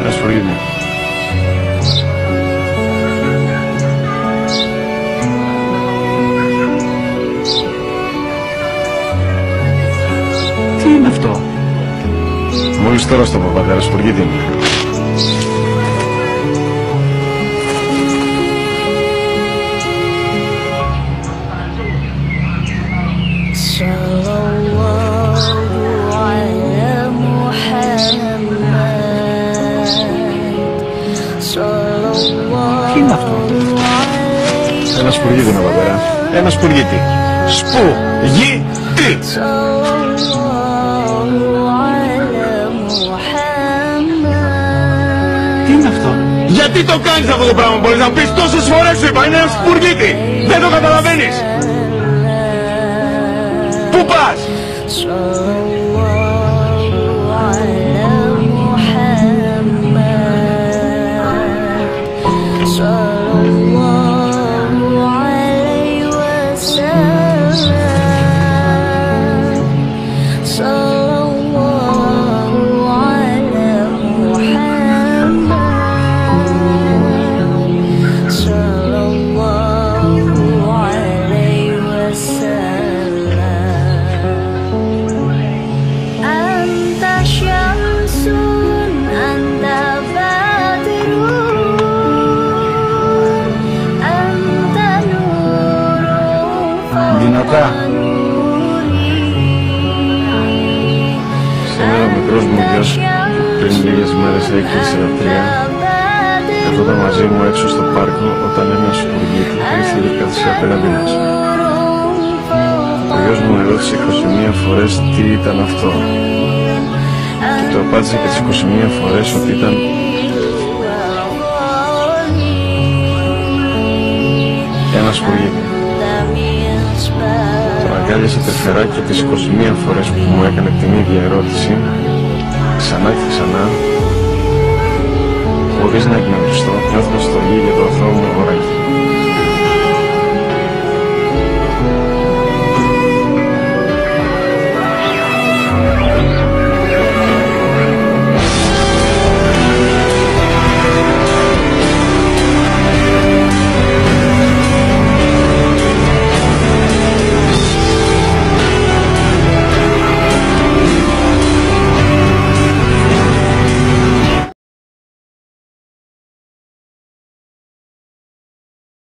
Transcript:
Ένα σπουργίτι. Τι είναι αυτό? Μόλις τώρα στο παπαδέρα σπουργίτι είναι. Τι είναι αυτό? Ένα σπουργίτι είναι, πατέρα. Ένα σπουργίτι. Σπουργίτι. Τι είναι αυτό? Γιατί το κάνεις αυτό το πράγμα? Μπορείς να πεις τόσες φορές σου είπα. Είναι ένα σπουργίτι. Δεν το καταλαβαίνεις. Πού πας? Δυνατά. Σήμερα ο μικρός μου γιος πριν λίγες μέρες έκλεισε τα 3. Καθόταν μαζί μου έξω στο πάρκο όταν ένα σπουργίτι ήρθε και κάθισε απέναντι μας. Ο γιος μου ερώτησε 21 φορές τι ήταν αυτό. Και το απάντησε και τις 21 φορές ότι ήταν ένα σπουργίτι. Τον αγκάλιασα τρυφερά και τις 21 φορές που μου έκανε την ίδια ερώτηση, ξανά και ξανά, χωρίς να εκνευριστώ, νιώθω στολή για το αθώο μου αγοράκι.